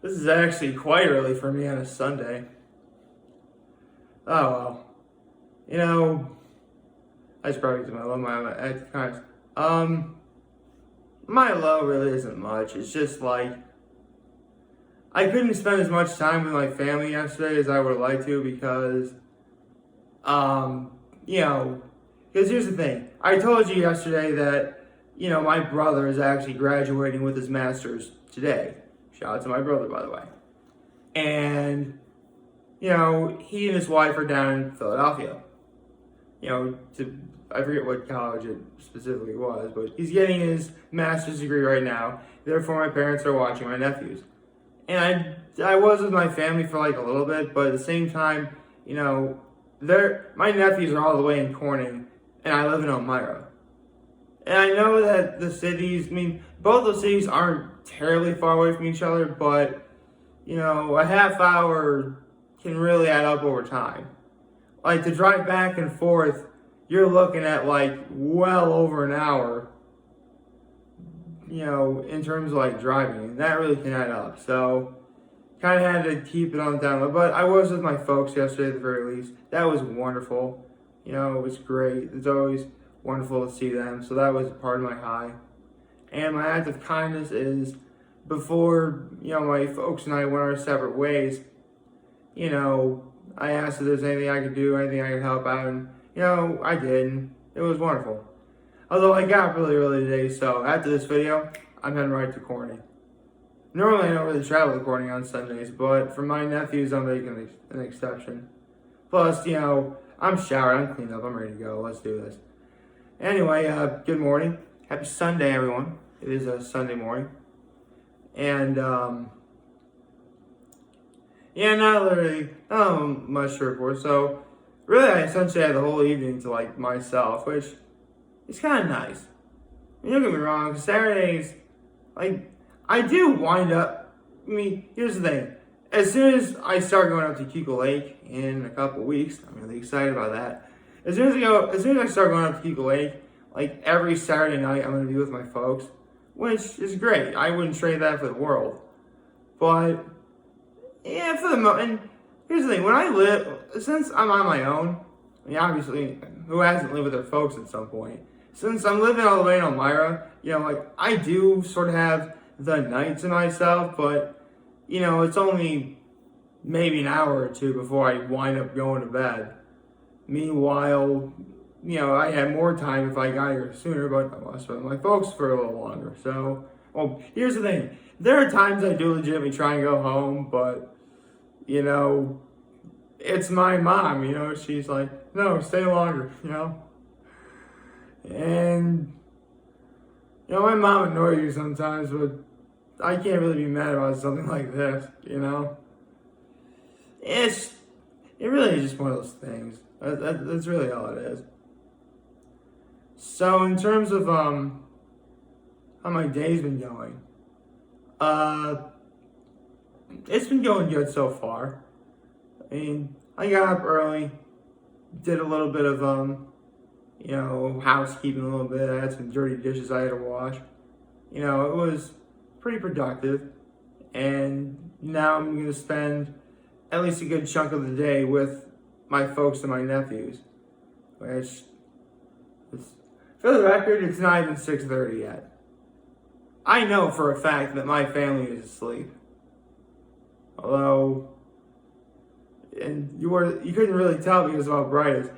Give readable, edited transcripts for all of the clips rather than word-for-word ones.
This is actually quite early for me on a Sunday. Oh well. You know, I should probably do my low, my low really isn't much. It's just like, I couldn't spend as much time with my family yesterday as I would like to because, you know, because here's the thing. I told you yesterday that, my brother is actually graduating with his master's today. Shout out to my brother, by the way. And, he and his wife are down in Philadelphia. I forget what college it specifically was, but he's getting his master's degree right now. Therefore, my parents are watching my nephews. And I was with my family for like a little bit, but at the same time, my nephews are all the way in Corning, and I live in Elmira. And I know that the cities, both those cities aren't terribly far away from each other, but, a half hour can really add up over time. Like, to drive back and forth, you're looking at like well over an hour, in terms of like driving, and that really can add up. So, kind of had to keep it on down low. But I was with my folks yesterday at the very least. That was wonderful. It was great. It's always wonderful to see them. So that was part of my high. And my act of kindness is before, my folks and I went our separate ways, I asked if there's anything I could do, anything I could help out, and, I did, and it was wonderful. Although I got up really early today, so after this video, I'm heading right to Corning. Normally I don't really travel to Corning on Sundays, but for my nephews, I'm making an exception. Plus, I'm showered, I'm cleaned up, I'm ready to go, let's do this. Anyway, good morning. Happy Sunday, everyone. It is a Sunday morning. And, not much to report. So, really, I essentially had the whole evening to, like, myself, which is kind of nice. Don't get me wrong, Saturdays, like, I do wind up, here's the thing. As soon as I start going up to Keuka Lake in a couple weeks, I'm really excited about that. As soon as I start going up to Keuka Lake, like, every Saturday night, I'm going to be with my folks, which is great. I wouldn't trade that for the world. But, yeah, for the moment, here's the thing. Since I'm on my own, obviously, who hasn't lived with their folks at some point? Since I'm living all the way in Elmira, I do sort of have the night to myself, but, it's only maybe an hour or two before I wind up going to bed. Meanwhile, I had more time if I got here sooner, but I lost my folks for a little longer. So, here's the thing. There are times I do legitimately try and go home, but, it's my mom, she's like, no, stay longer, And, my mom annoys you sometimes, but I can't really be mad about something like this, It really is just one of those things. That's really all it is. So in terms of how my day's been going, it's been going good so far. I got up early, did a little bit of housekeeping a little bit. I had some dirty dishes I had to wash. It was pretty productive, and now I'm gonna spend at least a good chunk of the day with my folks and my nephews, which is, for the record, it's not even 6:30 yet. I know for a fact that my family is asleep. Although, and you couldn't really tell because of how bright it is.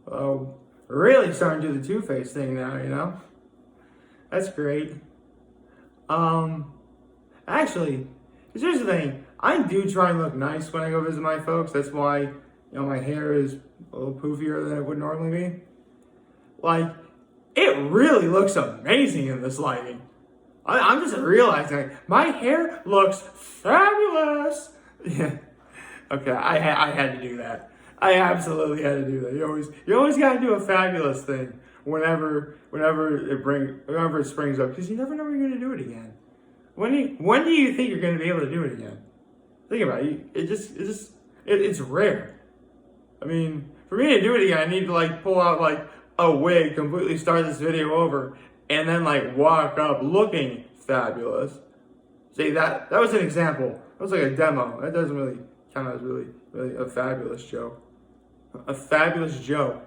Although, we're really starting to do the two-face thing now, That's great. Actually, because here's the thing. I do try and look nice when I go visit my folks. That's why, my hair is a little poofier than it would normally be. Like, it really looks amazing in this lighting. I'm just realizing, my hair looks fabulous. Yeah. Okay, I had to do that. I absolutely had to do that. You always got to do a fabulous thing whenever it springs up, because you never know when you're going to do it again. When do you think you're going to be able to do it again? Think about it. It's rare. For me to do it again, I need to pull out a wig, completely start this video over, and then walk up looking fabulous. say that was an example. That was like a demo. That doesn't really count as really a fabulous joke. A fabulous joke.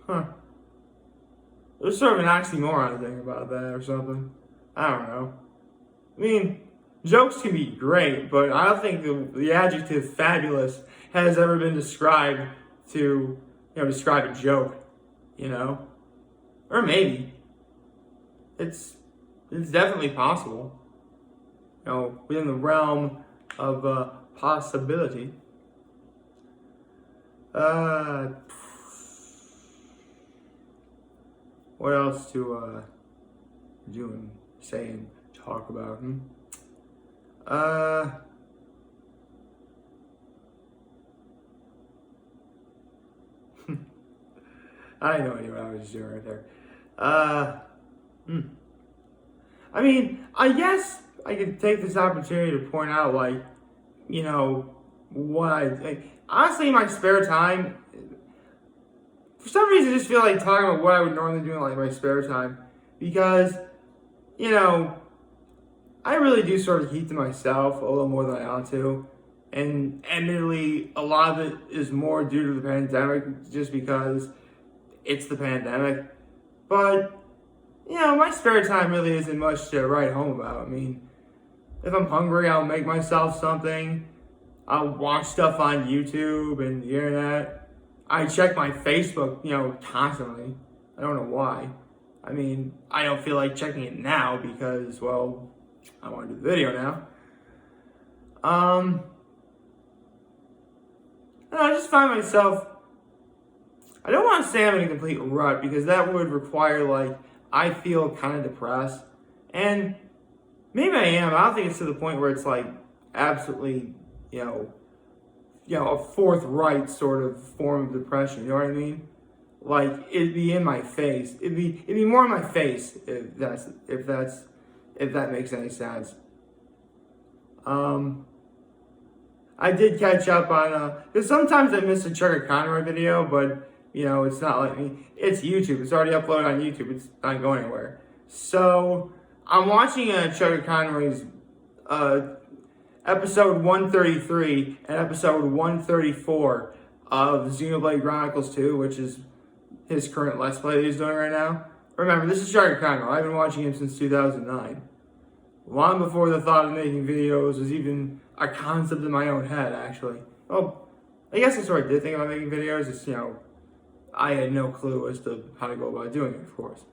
Huh. There's sort of an oxymoron thing about that or something. I don't know. I mean, jokes can be great, but I don't think the adjective fabulous has ever been described to, describe a joke, Or maybe. It's definitely possible. Within the realm of possibility. What else to do and say and talk about? I had no idea what I was doing right there. I mean, I guess I could take this opportunity to point out, what I like. Honestly, in my spare time, for some reason, I just feel like talking about what I would normally do in my spare time, because, I really do sort of keep to myself a little more than I ought to. And admittedly, a lot of it is more due to the pandemic, just because it's the pandemic. But, my spare time really isn't much to write home about. I mean, if I'm hungry, I'll make myself something. I'll watch stuff on YouTube and the internet. I check my Facebook, constantly. I don't know why. I mean, I don't feel like checking it now because, well, I want to do the video now. And I just find myself, I don't want to say I'm in a complete rut because that would require, I feel kind of depressed. And maybe I am. I don't think it's to the point where it's absolutely, a forthright sort of form of depression. You know what I mean? It'd be in my face. It'd be more in my face if that makes any sense. I did catch up on because sometimes I miss a Chuck Conroy video, but it's not like me. It's YouTube. It's already uploaded on YouTube. It's not going anywhere. So I'm watching Chuck Conroy's episode 133 and episode 134 of Xenoblade Chronicles 2, which is his current Let's Play that he's doing right now. Remember, this is Chuck Conroy. I've been watching him since 2009. Long before the thought of making videos was even a concept in my own head, actually. Well, I guess I sort of did think about making videos. It's, I had no clue as to how to go about doing it, of course.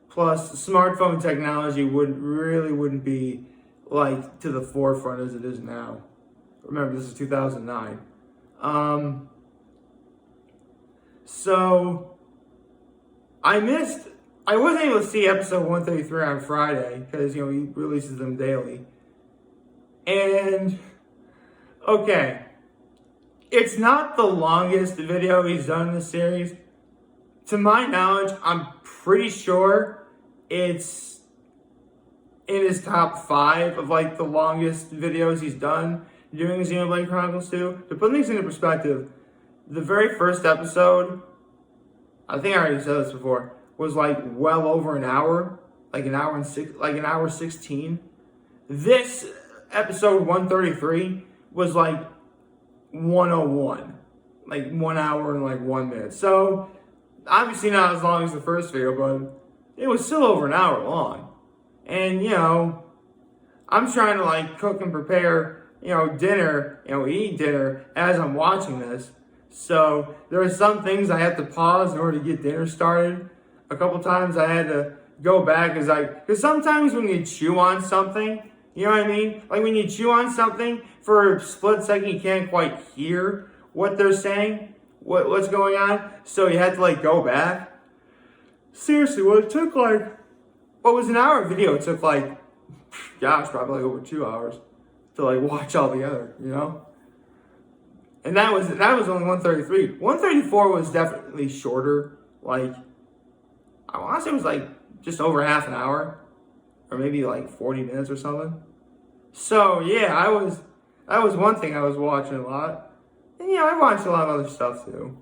Plus, smartphone technology wouldn't be to the forefront as it is now. Remember, this is 2009. So I wasn't able to see episode 133 on Friday because, he releases them daily. And, okay, it's not the longest video he's done in the series. To my knowledge, I'm pretty sure it's in his top 5 of, the longest videos he's done doing Xenoblade Chronicles 2. To put things into perspective, the very first episode, I think I already said this before, was well over an hour, an hour 16. This episode 133 was 101, 1 hour and 1 minute. So obviously not as long as the first video, but it was still over an hour long. And I'm trying to cook and prepare dinner, eat dinner as I'm watching this. So there are some things I have to pause in order to get dinner started. A couple times I had to go back because sometimes when you chew on something, you know what I mean? When you chew on something for a split second, you can't quite hear what they're saying, what's going on. So you had to go back. Seriously, it took what was an hour video? It took probably over 2 hours to watch all together, And that was only 133. 134 was definitely shorter. I want to say it was just over half an hour, or maybe 40 minutes or something. So yeah, that was one thing I was watching a lot, and I watched a lot of other stuff too.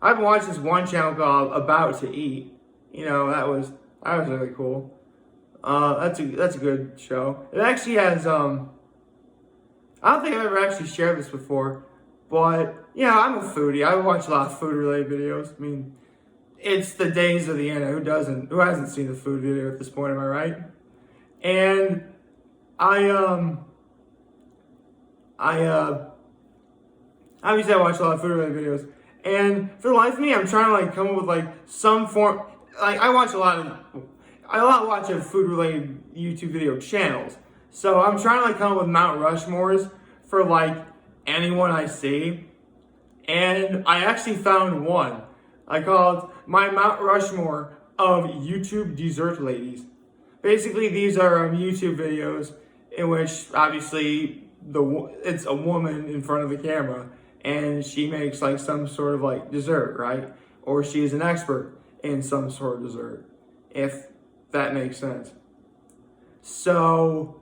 I've watched this one channel called About to Eat. That was really cool. That's a good show. It actually has I don't think I've ever actually shared this before, but yeah, I'm a foodie. I watch a lot of food related videos. I mean, it's the days of the internet. Who hasn't seen a food video at this point? Am I right? And I obviously I watch a lot of food related videos, and for the life of me, I'm trying to like come up with like some form. Like I watch of food related YouTube video channels, so I'm trying to like come up with Mount Rushmores for like anyone I see, and I actually found one. I called my Mount Rushmore of YouTube dessert ladies. Basically, these are YouTube videos in which obviously it's a woman in front of the camera and she makes like some sort of like dessert, right? Or she's an expert in some sort of dessert, if that makes sense. So,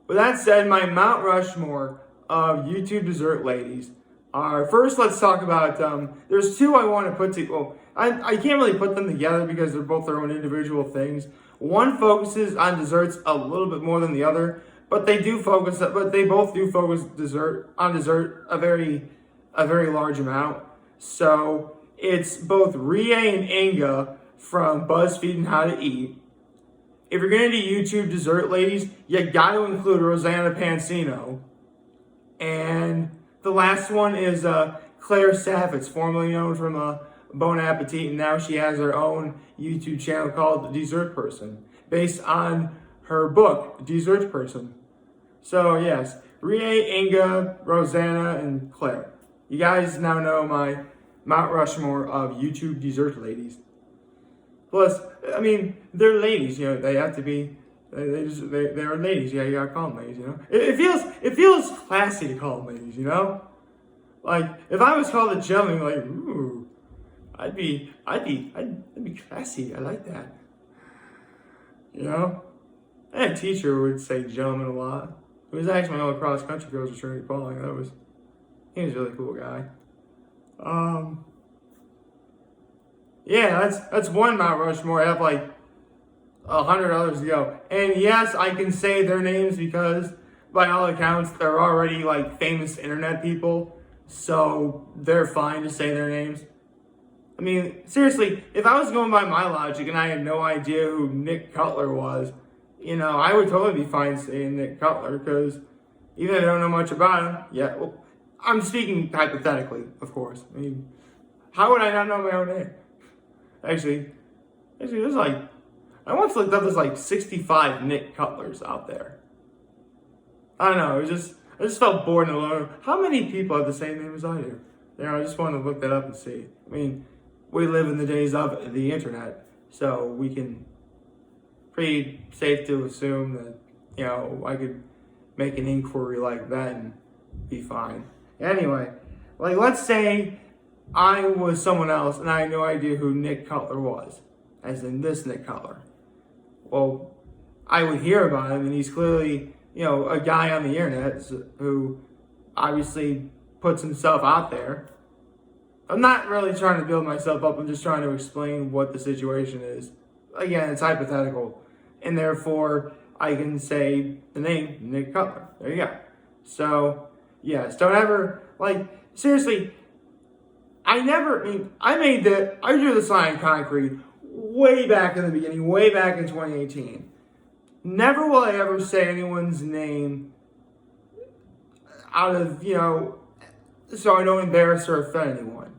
with that said, my Mount Rushmore of YouTube dessert ladies are, first let's talk about, there's two I want to put together. Well, I can't really put them together because they're both their own individual things. One focuses on desserts a little bit more than the other, but they both do focus on dessert a very large amount. So it's both Rie and Inga from BuzzFeed and How to Eat. If you're gonna do YouTube dessert ladies, you got to include Rosanna Pansino. And the last one is Claire Savitz, formerly known from Bon Appetit, and now she has her own YouTube channel called Dessert Person, based on her book, Dessert Person. So yes, Rie, Inga, Rosanna, and Claire. You guys now know my Mount Rushmore of YouTube dessert ladies. Plus, I mean, they're ladies, you know, they have to be, they are ladies, yeah, you gotta call them ladies, you know? It feels classy to call them ladies, you know? Like, if I was called a gentleman, like, ooh, I'd be classy, I like that. You know? I had a teacher who would say gentleman a lot. It was actually my old cross country coach, Trinity Pauling. He was a really cool guy. Yeah, that's one Mount Rushmore. I have like 100 others to go. And yes, I can say their names because by all accounts, they're already like famous internet people. So they're fine to say their names. I mean, seriously, if I was going by my logic and I had no idea who Nick Cutler was, you know, I would totally be fine saying Nick Cutler because even if I don't know much about him, yeah, well, I'm speaking hypothetically, of course. I mean, how would I not know my own name? Actually, there's like, I once looked up, there's like 65 Nick Cutlers out there. I don't know, I just felt bored and alone. How many people have the same name as I do? You know, I just wanted to look that up and see. I mean, we live in the days of the internet, so we can pretty safe to assume that, you know, I could make an inquiry like that and be fine. Anyway, like let's say I was someone else and I had no idea who Nick Cutler was, as in this Nick Cutler. Well, I would hear about him and he's clearly, you know, a guy on the internet who obviously puts himself out there. I'm not really trying to build myself up, I'm just trying to explain what the situation is. Again, it's hypothetical, and therefore I can say the name Nick Cutler. There you go. So, yes, don't ever, like, seriously, I drew the sign in concrete way back in the beginning, way back in 2018. Never will I ever say anyone's name out of, you know, so I don't embarrass or offend anyone.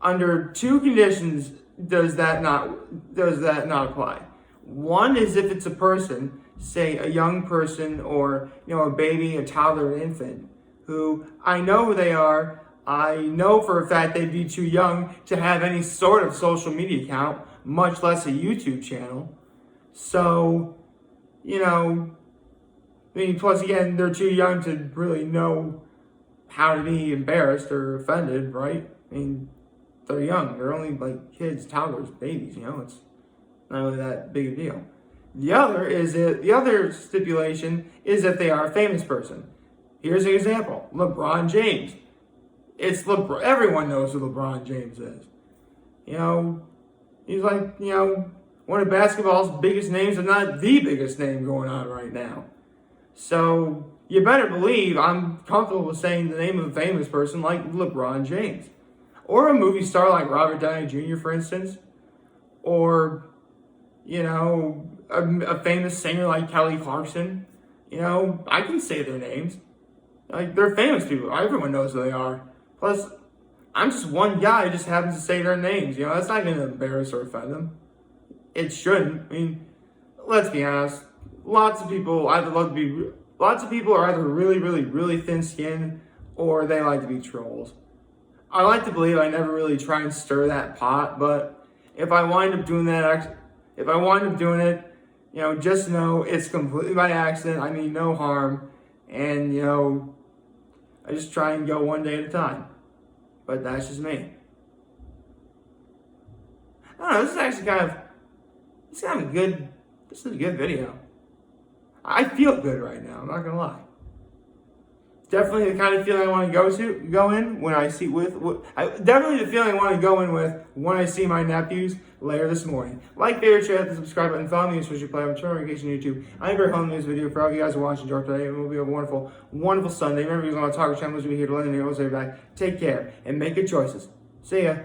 Under two conditions does that not apply. One is if it's a person, say a young person or, you know, a baby, a toddler, an infant, who I know who they are. I know for a fact they'd be too young to have any sort of social media account, much less a YouTube channel. So, you know, I mean, plus again, they're too young to really know how to be embarrassed or offended, right? I mean, they're young. They're only like kids, toddlers, babies, you know, it's not really that big a deal. The other stipulation is if they are a famous person. Here's an example. LeBron James. Everyone knows who LeBron James is. You know, he's like, you know, one of basketball's biggest names, if not the biggest name going on right now. So you better believe I'm comfortable with saying the name of a famous person like LeBron James. Or a movie star like Robert Downey Jr., for instance. Or, you know, a famous singer like Kelly Clarkson. You know, I can say their names. Like, they're famous people. Everyone knows who they are. Plus, I'm just one guy who just happens to say their names. You know, that's not going to embarrass or offend them. It shouldn't. I mean, let's be honest. Lots of people are either really, really, really thin-skinned or they like to be trolls. I like to believe I never really try and stir that pot, but if I wind up doing it, you know, just know it's completely by accident. I mean, no harm. And, you know, I just try and go one day at a time. But that's just me. I don't know, this is actually this is a good video. I feel good right now, I'm not gonna lie. Definitely the kind of feeling I want to go in when I see definitely the feeling I want to go in with when I see my nephews later this morning. Like, favorite, share, the subscribe button, follow me on social play, turn notification on YouTube. I'm very home this video for all you guys who are watching George today. It will be a wonderful, wonderful Sunday. Remember, you're on the Talker channel, we'll be here to let you know. Take care and make good choices. See ya.